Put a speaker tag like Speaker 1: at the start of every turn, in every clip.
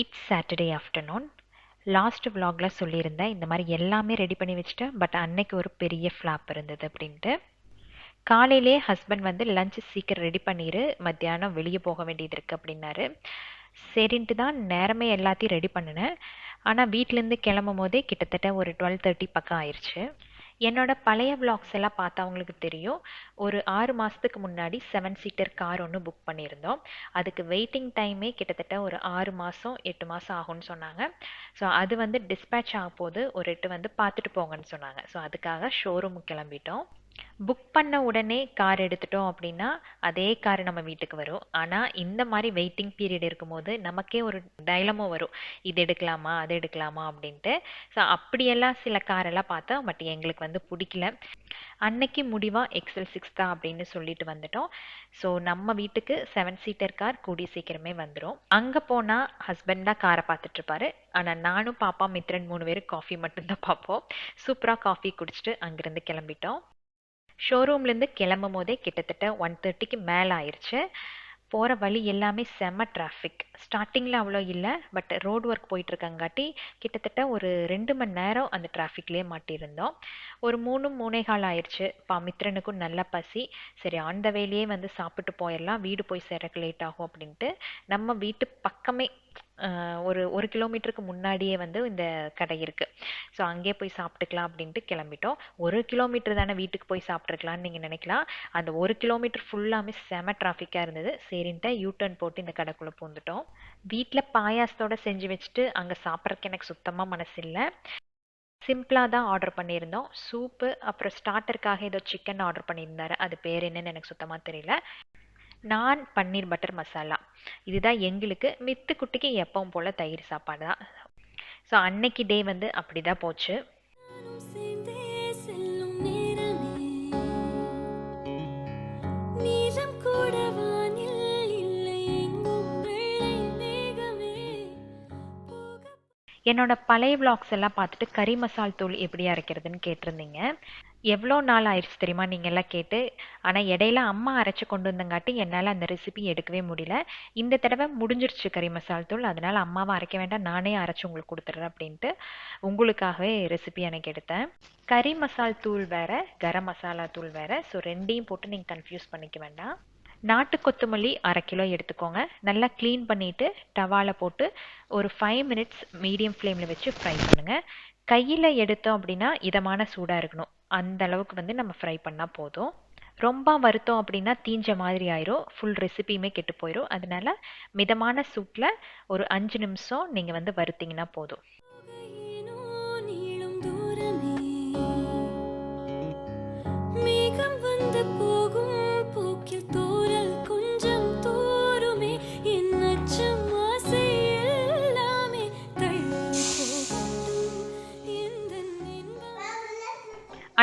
Speaker 1: It's Saturday afternoon. Last vlogல சொல்லியிருந்தேன் இந்த மாதிரி எல்லாமே ரெடி பண்ணி வச்சுட்டேன். பட் அன்னைக்கு ஒரு பெரிய ஃப்ளாப் இருந்தது அப்படின்ட்டு. காலையிலே ஹஸ்பண்ட் வந்து லஞ்ச் சீக்கிரம் ரெடி பண்ணிடு, மத்தியானம் வெளியே போக வேண்டியது இருக்குது அப்படின்னாரு. சரின்ட்டு தான் நேரமே எல்லாத்தையும் ரெடி பண்ணினேன். ஆனால் வீட்டிலேருந்து கிளம்பும் போதே கிட்டத்தட்ட ஒரு 12:30 பக்கம் ஆயிடுச்சு. என்னோட பழைய vlogs எல்லாம் பார்த்தவங்களுக்கு தெரியும். ஒரு 6 மாதத்துக்கு முன்னாடி 7 சீட்டர் கார் ஒன்று புக் பண்ணியிருந்தோம். அதுக்கு வெயிட்டிங் டைமே கிட்டத்தட்ட ஒரு 6 மாதம் 8 மாதம் ஆகும்னு சொன்னாங்க. ஸோ அது வந்து டிஸ்பேட்ச் ஆக போது ஒரு 8 வந்து பார்த்துட்டு போங்கன்னு சொன்னாங்க. ஸோ அதுக்காக ஷோரூமுக்கு கிளம்பிட்டோம். புக் பண்ண உடனே கார் எடுத்துட்டோம் அப்படின்னா அதே கார் நம்ம வீட்டுக்கு வரும். ஆனால் இந்த மாதிரி வெயிட்டிங் பீரியட் இருக்கும்போது நமக்கே ஒரு டைலமோ வரும், இது எடுக்கலாமா அது எடுக்கலாமா அப்படின்ட்டு. ஸோ அப்படியெல்லாம் சில காரெல்லாம் பார்த்தோம். பட் எங்களுக்கு வந்து பிடிக்கல. அன்னைக்கு முடிவாக XL6 தான் அப்படின்னு சொல்லிட்டு வந்துட்டோம். ஸோ நம்ம வீட்டுக்கு 7 சீட்டர் கார் கூடிய சீக்கிரமே வந்துடும். அங்கே போனால் ஹஸ்பண்ட் தான் காரை பார்த்துட்டு இருப்பாரு. ஆனால் நானும் பாப்பா மித்ரன் 3 பேரும் காஃபி மட்டும்தான் பார்ப்போம். சூப்பராக காஃபி குடிச்சிட்டு அங்கேருந்து கிளம்பிட்டோம். ஷோரூம்லேருந்து கிளம்பும் போதே கிட்டத்தட்ட 1:30க்கு மேலே ஆயிடுச்சு. போகிற வழி எல்லாமே செம்ம டிராஃபிக். ஸ்டார்டிங்கில் அவ்வளோ இல்லை, பட் ரோடு ஒர்க் போயிட்டுருக்கங்காட்டி கிட்டத்தட்ட ஒரு 2 மணி நேரம் அந்த டிராஃபிக்லேயே மாட்டியிருந்தோம். ஒரு 3:45 ஆயிடுச்சு. மித்ரனுக்கும் நல்ல பசி. சரி அந்த வேலையே வந்து சாப்பிட்டு போயிடலாம், வீடு போய் சேரக்கு லேட் ஆகும் அப்படின்ட்டு நம்ம வீட்டு பக்கமே ஒரு 1 கிலோமீட்டருக்கு முன்னாடியே வந்து இந்த கடை இருக்குது. ஸோ அங்கேயே போய் சாப்பிட்டுக்கலாம் அப்படின்ட்டு கிளம்பிட்டோம். 1 கிலோமீட்டர் தானே வீட்டுக்கு போய் சாப்பிட்ருக்கலான்னு நீங்கள் நினைக்கலாம். அந்த 1 கிலோமீட்டர் ஃபுல்லாமே செம டிராஃபிக்காக இருந்தது. சரின்ட்டு யூட்டர்ன் போட்டு இந்த கடைக்குள்ளே பூந்துட்டோம். வீட்டில் பாயாசத்தோடு செஞ்சு வச்சுட்டு அங்கே சாப்பிட்றதுக்கு எனக்கு சுத்தமாக மனசு இல்லை. சிம்பிளாக தான் ஆர்டர் பண்ணியிருந்தோம். சூப்பு, அப்புறம் ஸ்டார்டருக்காக ஏதோ சிக்கன் ஆர்டர் பண்ணியிருந்தாரு. அது பேர் என்னன்னு எனக்கு சுத்தமாக தெரியல. நான் பன்னீர் பட்டர் மசாலா, இதுதான் எங்களுக்கு. மித்து குட்டிக்கு எப்பவும் போல் தயிர் சாப்பாடு தான். ஸோ அன்னைக்கு டே வந்து அப்படி தான் போச்சு. என்னோட பழைய vlogs எல்லாம் பார்த்துட்டு கறி மசால் தூள் எப்படி அரைக்கிறதுன்னு கேட்டிருந்தீங்க. எவ்வளோ நாள் ஆயிடுச்சு தெரியுமா நீங்கள் எல்லாம் கேட்டு. ஆனால் இடையில அம்மா அரைச்சி கொண்டு வந்தங்காட்டி என்னால் அந்த ரெசிபி எடுக்கவே முடியல. இந்த தடவை முடிஞ்சிருச்சு கறி மசால் தூள். அதனால் அம்மாவை அரைக்க வேண்டாம், நானே அரைச்சி உங்களுக்கு கொடுத்துட்றேன் அப்படின்ட்டு உங்களுக்காகவே ரெசிபி எனக்கு எடுத்தேன். கறி மசால் தூள் வேறு, கரம் மசாலா தூள் வேறு. ஸோ ரெண்டையும் போட்டு நீங்கள் கன்ஃபியூஸ் பண்ணிக்க வேண்டாம். நாட்டு கொத்தமல்லி 1/2 கிலோ எடுத்துக்கோங்க. நல்லா க்ளீன் பண்ணிவிட்டு டவாவில் போட்டு ஒரு 5 மினிட்ஸ் மீடியம் ஃப்ளேமில் வச்சு ஃப்ரை பண்ணுங்கள். கையில் எடுத்தோம் அப்படின்னா இதமான சூடாக இருக்கணும். அந்த அளவுக்கு வந்து நம்ம ஃப்ரை பண்ணால் போதும். ரொம்ப வறுத்தோம் அப்படின்னா தீஞ்ச மாதிரி ஆயிரும், ஃபுல் ரெசிபியுமே கெட்டு போயிடும். அதனால மிதமான சூட்டில் ஒரு 5 நிமிஷம் நீங்கள் வந்து வறுத்தீங்கன்னா போதும்.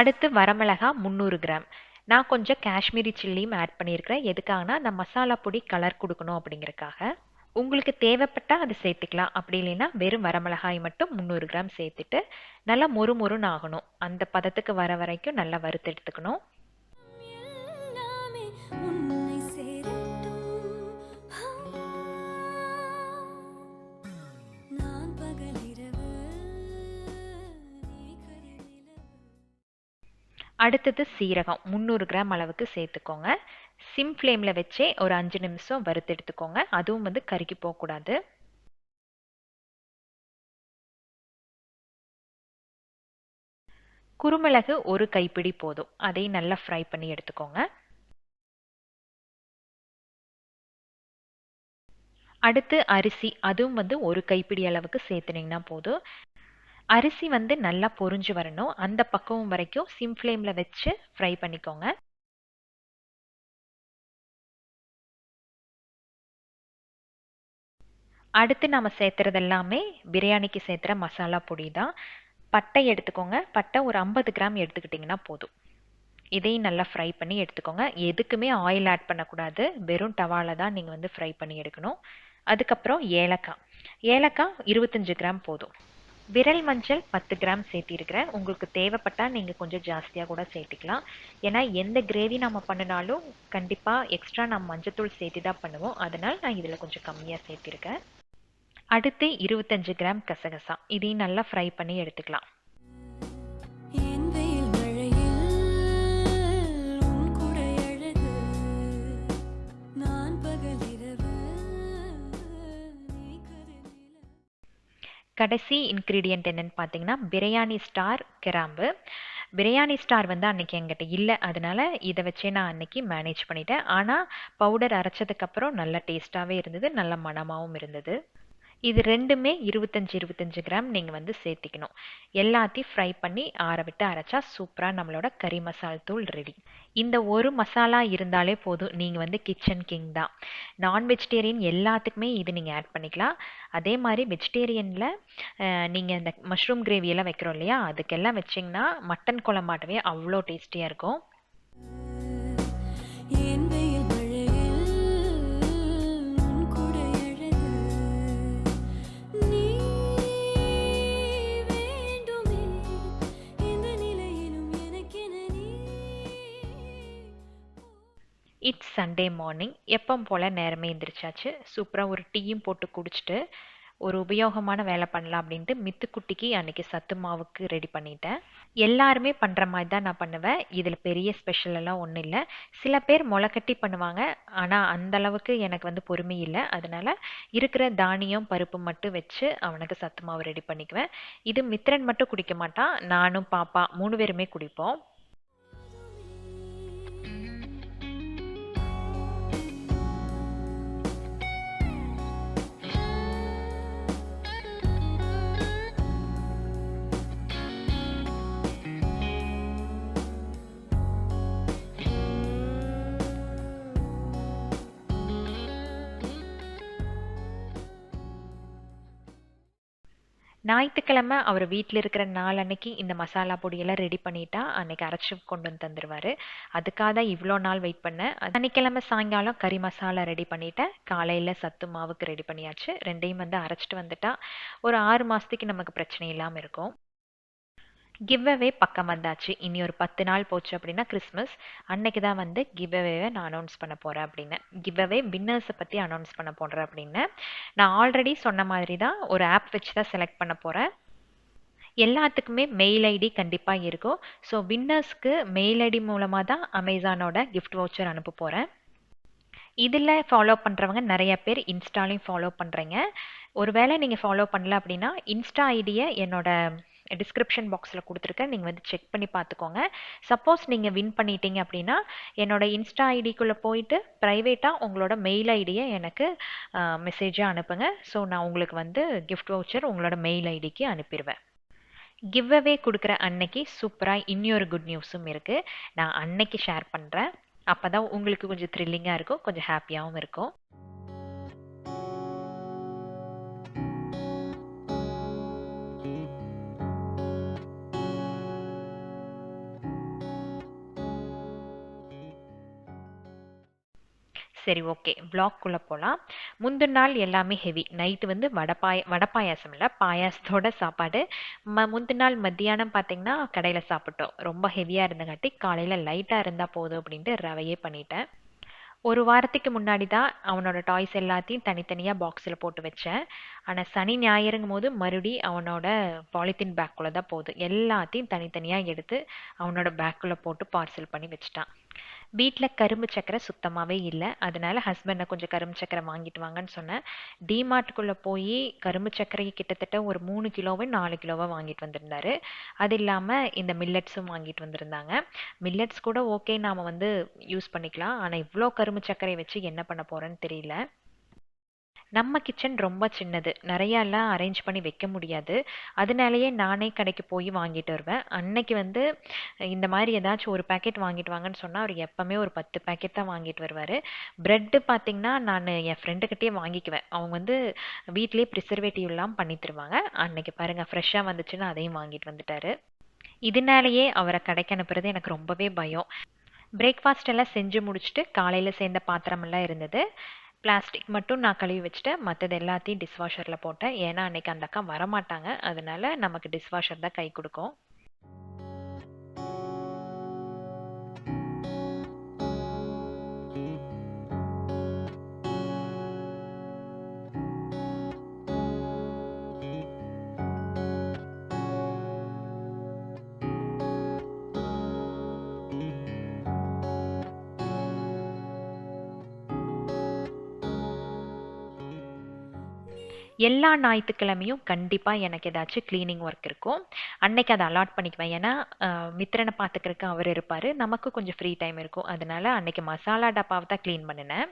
Speaker 1: அடுத்து வரமிளகா 300 கிராம். நான் கொஞ்சம் காஷ்மீரி சில்லியும் ஆட் பண்ணியிருக்கிறேன். எதுக்காகனா அந்த மசாலா பொடி கலர் கொடுக்கணும் அப்படிங்கிறக்காக. உங்களுக்கு தேவைப்பட்டால் அது சேர்த்துக்கலாம். அப்படி இல்லைன்னா வெறும் வரமிளகாய் மட்டும் 300 கிராம் சேர்த்துட்டு நல்லா மொறுமொறுன்னு ஆகணும். அந்த பதத்துக்கு வர வரைக்கும் நல்லா வறுத்து எடுத்துக்கணும். அடுத்தது சீரகம் 300 கிராம் அளவுக்கு சேர்த்துக்கோங்க. சிம் ஃப்ளேமில் வச்சே ஒரு 5 நிமிஷம் வறுத்து எடுத்துக்கோங்க. அதுவும் வந்து கருகி போகக்கூடாது. குருமிளகு 1 கைப்பிடி போதும். அதையும் நல்லா ஃப்ரை பண்ணி எடுத்துக்கோங்க. அடுத்து அரிசி, அதுவும் வந்து 1 கைப்பிடி அளவுக்கு சேர்த்துனீங்கன்னா போதும். அரிசி வந்து நல்லா பொரிஞ்சு வரணும். அந்த பக்குவம் வரைக்கும் சிம் ஃப்ளேமில் வச்சு ஃப்ரை பண்ணிக்கோங்க. அடுத்து நம்ம சேர்த்துறது எல்லாமே பிரியாணிக்கு சேர்த்துற மசாலா பொடி தான். பட்டை எடுத்துக்கோங்க. பட்டை ஒரு 50 கிராம் எடுத்துக்கிட்டிங்கன்னா போதும். இதையும் நல்லா ஃப்ரை பண்ணி எடுத்துக்கோங்க. எதுக்குமே ஆயில் ஆட் பண்ணக்கூடாது, வெறும் டவாவில் தான் நீங்கள் வந்து ஃப்ரை பண்ணி எடுக்கணும். அதுக்கப்புறம் ஏலக்காய். ஏலக்காய் 25 கிராம் போதும். விரல் மஞ்சள் 10 கிராம் சேர்த்திருக்கிறேன். உங்களுக்கு தேவைப்பட்டால் நீங்கள் கொஞ்சம் ஜாஸ்தியாக கூட சேர்த்துக்கலாம். ஏன்னா எந்த கிரேவி நம்ம பண்ணினாலும் கண்டிப்பாக எக்ஸ்ட்ரா நம்ம மஞ்சத்தூள் சேர்த்து தான் பண்ணுவோம். அதனால் நான் இதில் கொஞ்சம் கம்மியாக சேர்த்திருக்கேன். அடுத்து 25 கிராம் கசகசா, இதையும் நல்லா ஃப்ரை பண்ணி எடுத்துக்கலாம். கடைசி இன்க்ரீடியன்ட் என்னன்னு பார்த்தீங்கன்னா பிரியாணி ஸ்டார் கிராம்பு. பிரியாணி ஸ்டார் வந்து அன்னைக்கு என்கிட்ட இல்லை, அதனால இதை வச்சே நான் அன்னைக்கு மேனேஜ் பண்ணிட்டேன். ஆனால் பவுடர் அரைச்சதுக்கப்புறம் நல்ல டேஸ்ட்டாகவே இருந்தது, நல்ல மணமாகவும் இருந்தது. இது ரெண்டுமே 25 கிராம் நீங்கள் வந்து சேர்த்திக்கணும். எல்லாத்தையும் ஃப்ரை பண்ணி ஆற விட்டு அரைச்சா சூப்பராக நம்மளோட கறி மசால் தூள் ரெடி. இந்த ஒரு மசாலா இருந்தாலே போதும், நீங்கள் வந்து கிச்சன் கிங் தான். நான் வெஜிடேரியன் எல்லாத்துக்குமே இது நீங்கள் ஆட் பண்ணிக்கலாம். அதே மாதிரி வெஜிடேரியனில் நீங்கள் இந்த மஷ்ரூம் கிரேவியெல்லாம் வைக்கிறோம் இல்லையா, அதுக்கெல்லாம் வச்சிங்கன்னா மட்டன் குழம்பாட்டவே அவ்வளோ டேஸ்டியாக இருக்கும். It's Sunday morning. எப்பவும் போல் நேரமே எந்திரிச்சாச்சு. சூப்பராக ஒரு டீயும் போட்டு குடிச்சிட்டு ஒரு உபயோகமான வேலை பண்ணலாம் அப்படின்ட்டு மித்துக்குட்டிக்கு அன்றைக்கி சத்து மாவுக்கு ரெடி பண்ணிட்டேன். எல்லாருமே பண்ணுற மாதிரி தான் நான் பண்ணுவேன். இதில் பெரிய ஸ்பெஷல் எல்லாம் ஒன்றும் இல்லை. சில பேர் முளைக்கட்டி பண்ணுவாங்க, ஆனால் அந்தளவுக்கு எனக்கு வந்து பொறுமை இல்லை. அதனால் இருக்கிற தானியம் பருப்பு மட்டும் வச்சு அவனுக்கு சத்து மாவு ரெடி பண்ணிக்குவேன். இது மித்ரன் மட்டும் குடிக்க மாட்டான், நானும் பாப்பா 3 பேருமே குடிப்போம். ஞாயிற்றுக்கிழமை அவர் வீட்டில் இருக்கிற நாள் அன்னைக்கு இந்த மசாலா பொடியெல்லாம் ரெடி பண்ணிட்டா அன்னைக்கு அரைச்சி கொண்டு வந்து தந்துடுவார். அதுக்காக தான் இவ்வளோ நாள் வெயிட் பண்ணேன். சனிக்கிழமை சாயங்காலம் கறி மசாலா ரெடி பண்ணிட்டேன். காலையில் சத்து மாவுக்கு ரெடி பண்ணியாச்சு. ரெண்டையும் வந்து அரைச்சிட்டு வந்துட்டா ஒரு 6 மாதத்துக்கு நமக்கு பிரச்சனை இல்லாமல் இருக்கும். கிவ்அவே பக்கம் வந்தாச்சு. இனி ஒரு 10 நாள் போச்சு அப்படின்னா கிறிஸ்மஸ். அன்னைக்கு தான் வந்து கிவ்அவேவை நான் அனௌன்ஸ் பண்ண போகிறேன் அப்படின்னு. கிவ்அவே வின்னர்ஸை பற்றி அனௌன்ஸ் பண்ண போடுறேன் அப்படின்னு. நான் ஆல்ரெடி சொன்ன மாதிரி தான் ஒரு ஆப் வச்சு தான் செலக்ட் பண்ண போகிறேன். எல்லாத்துக்குமே மெயில் ஐடி கண்டிப்பாக இருக்கும். ஸோ வின்னர்ஸ்க்கு மெயில் ஐடி மூலமாக தான் அமேசானோட கிஃப்ட் வவுச்சர் அனுப்ப போகிறேன். இதில் ஃபாலோ பண்ணுறவங்க நிறைய பேர் இன்ஸ்டாலையும் ஃபாலோ பண்ணுறீங்க. ஒருவேளை நீங்கள் ஃபாலோ பண்ணல அப்படின்னா இன்ஸ்டா ஐடியை என்னோட டிஸ்கிரிப்ஷன் பாக்ஸில் கொடுத்துருக்கேன், நீங்கள் வந்து செக் பண்ணி பார்த்துக்கோங்க. சப்போஸ் நீங்கள் வின் பண்ணிட்டீங்க அப்படின்னா என்னோட இன்ஸ்டா ஐடிக்குள்ளே போயிட்டு ப்ரைவேட்டாக உங்களோட மெயில் ஐடியை எனக்கு மெசேஜாக அனுப்புங்க. ஸோ நான் உங்களுக்கு வந்து கிஃப்ட் வவுச்சர் உங்களோட மெயில் ஐடிக்கு அனுப்பிடுவேன். கிவ்அவே கொடுக்குற அன்னைக்கு சூப்பராக இன்னொரு குட் நியூஸும் இருக்குது. நான் அன்னைக்கு ஷேர் பண்ணுறேன். அப்போ தான் உங்களுக்கு கொஞ்சம் த்ரில்லிங்காக இருக்கும், கொஞ்சம் ஹாப்பியாகவும் இருக்கும். சரி, ஓகே, வ்ளாக்குள்ளே போகலாம். முந்தின நாள் எல்லாமே ஹெவி. நைட்டு வந்து வடை பாயாசம் இல்லை, பாயாசத்தோட சாப்பாடு. முந்தின நாள் மத்தியானம் பார்த்தீங்கன்னா கடையில் சாப்பிட்டோம். ரொம்ப ஹெவியாக இருந்தங்காட்டி காலையில் லைட்டாக இருந்தால் போதும் அப்படின்ட்டு ரவையே பண்ணிட்டேன். ஒரு வாரத்துக்கு முன்னாடி தான் அவனோட டாய்ஸ் எல்லாத்தையும் தனித்தனியாக பாக்ஸில் போட்டு வச்சேன். ஆனால் சனி ஞாயிறுங்கும் போது மறுபடி அவனோட பாலித்தீன் பேக்குள்ளே தான் போகுது. எல்லாத்தையும் தனித்தனியாக எடுத்து அவனோட பேக்குள்ளே போட்டு பார்சல் பண்ணி வச்சுட்டான். வீட்டில் கரும்பு சக்கரை சுத்தமாகவே இல்லை. அதனால ஹஸ்பண்டை கொஞ்சம் கரும்பு சக்கரை வாங்கிட்டு வாங்கன்னு சொன்னேன். டிமார்ட்டுக்குள்ளே போய் கரும்பு சர்க்கரையை கிட்டத்தட்ட ஒரு 3 கிலோவை 4 கிலோவை வாங்கிட்டு வந்திருந்தாரு. அது இல்லாமல் இந்த மில்லட்ஸும் வாங்கிட்டு வந்திருந்தாங்க. மில்லட்ஸ் கூட ஓகே, நாம் வந்து யூஸ் பண்ணிக்கலாம். ஆனால் இவ்வளோ கரும்பு சர்க்கரை வச்சு என்ன பண்ண போகிறேன்னு தெரியல. நம்ம கிச்சன் ரொம்ப சின்னது, நிறையாலாம் அரேஞ்ச் பண்ணி வைக்க முடியாது. அதனாலேயே நானே கடைக்கு போய் வாங்கிட்டு வருவேன். அன்னைக்கு வந்து இந்த மாதிரி ஏதாச்சும் ஒரு பேக்கெட் வாங்கிட்டு வாங்கன்னு சொன்னால் அவர் எப்போவுமே ஒரு 10 பேக்கெட் தான் வாங்கிட்டு வருவார். ப்ரெட்டு பார்த்திங்கன்னா நான் என் ஃப்ரெண்டுக்கிட்டே வாங்கிக்குவேன். அவங்க வந்து வீட்டிலே ப்ரிசர்வேட்டிவ்லாம் பண்ணி தருவாங்க. அன்னைக்கு பாருங்கள் ஃப்ரெஷ்ஷாக வந்துச்சுன்னா அதையும் வாங்கிட்டு வந்துட்டாரு. இதனாலேயே அவரை கடைக்கு அனுப்புறது எனக்கு ரொம்பவே பயம். பிரேக்ஃபாஸ்ட் எல்லாம் செஞ்சு முடிச்சுட்டு காலையில் சேர்ந்த பாத்திரமெல்லாம் இருந்தது. பிளாஸ்டிக் மட்டும் நான் கழுவி வச்சுட்டேன். மற்றது எல்லாத்தையும் டிஷ்வாஷரில் போட்டேன். ஏன்னா அன்றைக்கி அந்த அக்கா வரமாட்டாங்க, அதனால நமக்கு டிஷ்வாஷர் தான் கை கொடுக்கும். எல்லா ஞாயிற்றுக்கிழமையும் கண்டிப்பாக எனக்கு ஏதாச்சும் க்ளீனிங் ஒர்க் இருக்கும். அன்னைக்கு அதை அலாட் பண்ணிக்குவேன். ஏன்னா மித்திரனை பார்த்துக்கிறதுக்கு அவர் இருப்பார், நமக்கு கொஞ்சம் ஃப்ரீ டைம் இருக்கும். அதனால அன்னைக்கு மசாலா டப்பாவை தான் க்ளீன் பண்ணினேன்.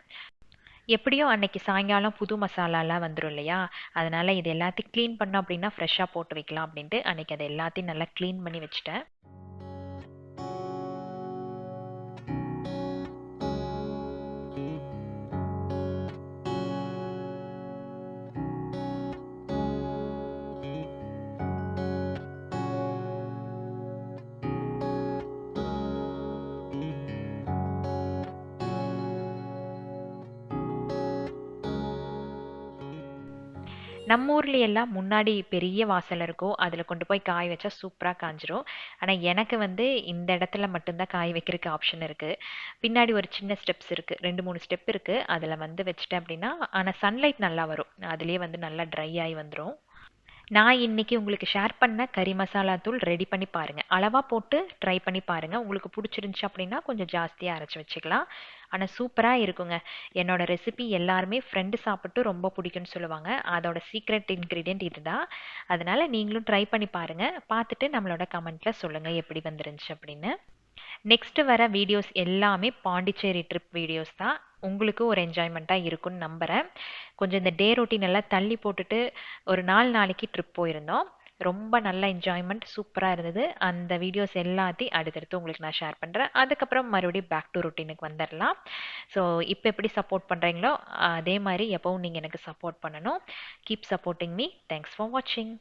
Speaker 1: எப்படியும் அன்னைக்கு சாயங்காலம் புது மசாலாலாம் வந்துடும் இல்லையா, அதனால இது எல்லாத்தையும் க்ளீன் பண்ணோம் அப்படின்னா ஃப்ரெஷ்ஷாக போட்டு வைக்கலாம் அப்படின்ட்டு அன்னைக்கு அதை எல்லாத்தையும் நல்லா க்ளீன் பண்ணி வச்சுட்டேன். நம்ம ஊர்ல எல்லாம் முன்னாடி பெரிய வாசல் இருக்கும், அதில் கொண்டு போய் காய வச்சா சூப்பராக காஞ்சிரும். ஆனால் எனக்கு வந்து இந்த இடத்துல மட்டும்தான் காய வைக்கிறதுக்கு ஆப்ஷன் இருக்குது. பின்னாடி ஒரு சின்ன ஸ்டெப்ஸ் இருக்குது, 2 3 ஸ்டெப் இருக்குது, அதில் வந்து வச்சுட்டேன் அப்படின்னா ஆனால் சன்லைட் நல்லா வரும், அதுலேயே வந்து நல்லா ட்ரை ஆகி வந்துடும். நான் இன்னைக்கு உங்களுக்கு ஷேர் பண்ண கறி மசாலா தூள் ரெடி பண்ணி பாருங்கள், அளவாக போட்டு ட்ரை பண்ணி பாருங்கள். உங்களுக்கு பிடிச்சிருந்துச்சி அப்படின்னா கொஞ்சம் ஜாஸ்தியாக அரைச்சி வச்சுக்கலாம். ஆனால் சூப்பராக இருக்குங்க. என்னோட ரெசிபி எல்லாருமே ஃப்ரெண்டு சாப்பிட்டு ரொம்ப பிடிக்கும்னு சொல்லுவாங்க. அதோட சீக்ரெட் இன்க்ரீடியன்ட் இதுதான். அதனால நீங்களும் ட்ரை பண்ணி பாருங்கள், பார்த்துட்டு நம்மளோட கமெண்ட்டில் சொல்லுங்கள் எப்படி வந்துருந்துச்சு அப்படின்னு. நெக்ஸ்ட் வர வீடியோஸ் எல்லாமே பாண்டிச்சேரி ட்ரிப் வீடியோஸ் தான். உங்களுக்கு ஒரு என்ஜாய்மெண்ட்டாக இருக்கும்னு நம்புகிறேன். கொஞ்சம் இந்த டே ரொட்டீன் எல்லாம் தள்ளி போட்டுட்டு ஒரு 4 நாளைக்கு ட்ரிப் போயிருந்தோம். ரொம்ப நல்ல என்ஜாய்மெண்ட், சூப்பராக இருந்தது. அந்த வீடியோஸ் எல்லாத்தையும் அடுத்தடுத்து உங்களுக்கு நான் ஷேர் பண்ணுறேன். அதுக்கப்புறம் மறுபடியும் பேக் டு ரொட்டீனுக்கு வந்துடலாம். ஸோ இப்போ எப்படி சப்போர்ட் பண்ணுறீங்களோ அதே மாதிரி எப்பவும் நீங்கள் எனக்கு சப்போர்ட் பண்ணணும். Keep supporting me. Thanks for வாட்சிங்.